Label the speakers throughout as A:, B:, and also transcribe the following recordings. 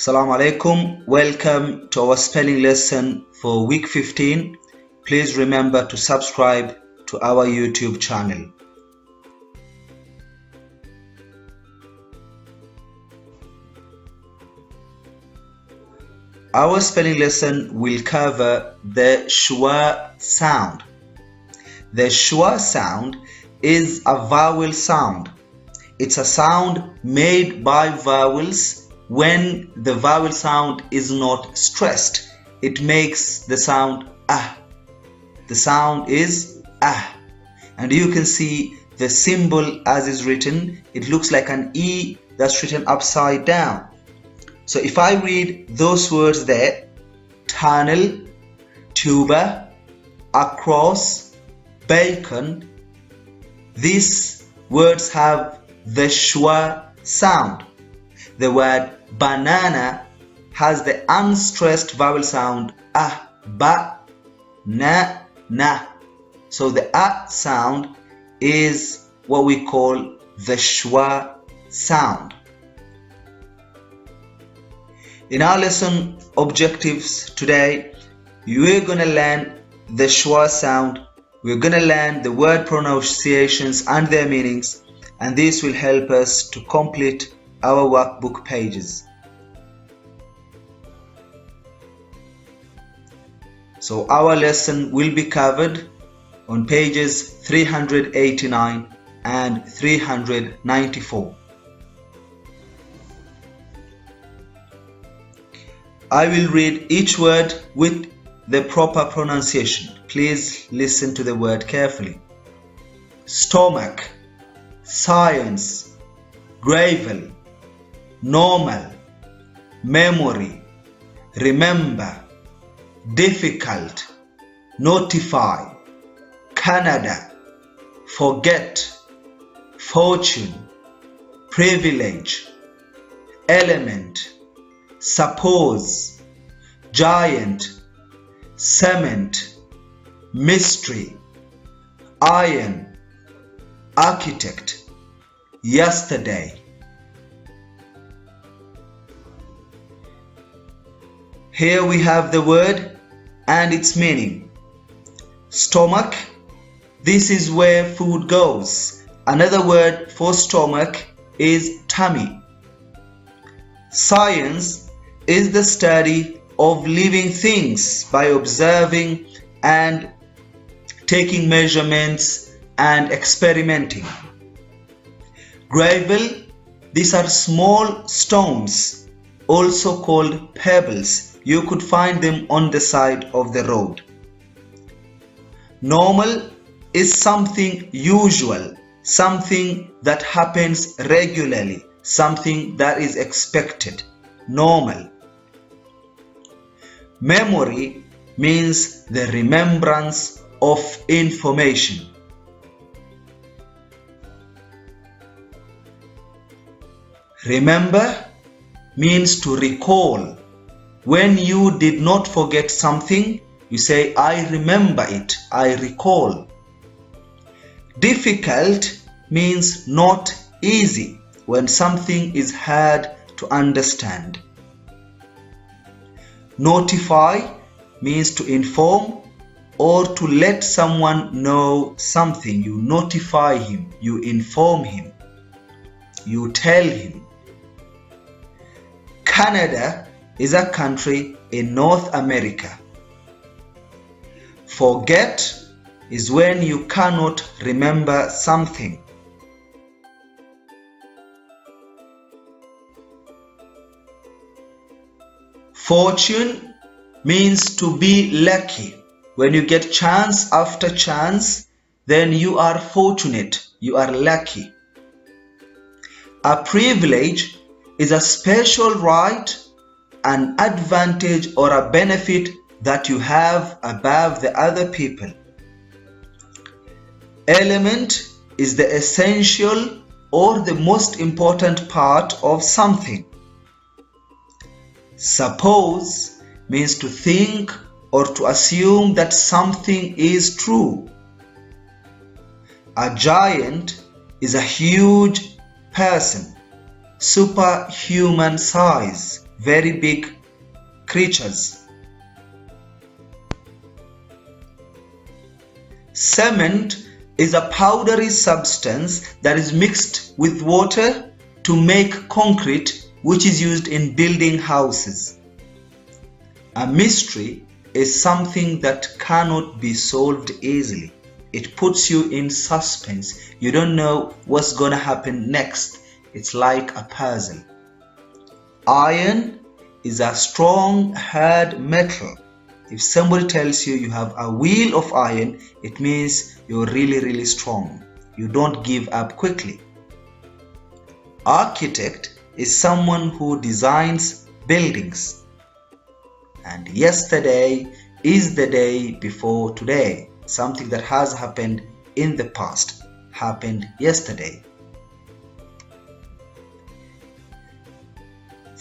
A: Assalamu alaikum. Welcome to our spelling lesson for week 15. Please remember to subscribe to our YouTube channel. Our spelling lesson will cover the Schwa sound. The Schwa sound is a vowel sound. It's a sound made by vowels when the vowel sound is not stressed. It makes the sound ah. The sound is ah. And you can see the symbol as is written. It looks like an E that's written upside down. So if I read those words there, tunnel, tuber, across, bacon, these words have the Schwa sound. The word banana has the unstressed vowel sound ah, ba, na, na. So the ah sound is what we call the Schwa sound. In our lesson objectives today, we're going to learn the Schwa sound. We're going to learn the word pronunciations and their meanings, and this will help us to complete our workbook pages. So our lesson will be covered on pages 389 and 394. I will read each word with the proper pronunciation. Please listen to the word carefully. Stomach, science, gravel, normal, memory, remember, difficult, notify, Canada, forget, fortune, privilege, element, suppose, giant, cement, mystery, iron, architect, yesterday. Here we have the word and its meaning. Stomach, this is where food goes. Another word for stomach is tummy. Science is the study of living things by observing and taking measurements and experimenting. Gravel, these are small stones, also called pebbles. You could find them on the side of the road. Normal is something usual, something that happens regularly, something that is expected. Normal. Memory means the remembrance of information. Remember means to recall. When you did not forget something, you say, I remember it, I recall. Difficult means not easy, when something is hard to understand. Notify means to inform or to let someone know something. You notify him, you inform him, you tell him. Canada is a country in North America. Forget is when you cannot remember something. Fortune means to be lucky. When you get chance after chance, then you are fortunate, you are lucky. A privilege is a special right, an advantage or a benefit that you have above the other people. Element is the essential or the most important part of something. Suppose means to think or to assume that something is true. A giant is a huge person, superhuman size, very big creatures. Cement is a powdery substance that is mixed with water to make concrete, which is used in building houses. A mystery is something that cannot be solved easily. It puts you in suspense. You don't know what's gonna happen next. It's like a puzzle. Iron is a strong, hard metal. If somebody tells you you have a wheel of iron, it means you're really strong. You don't give up quickly. Architect is someone who designs buildings. And yesterday is the day before today. Something that has happened in the past happened yesterday.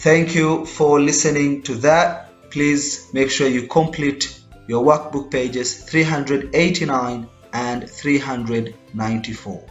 A: Thank you for listening to that. Please make sure you complete your workbook pages 389 and 394.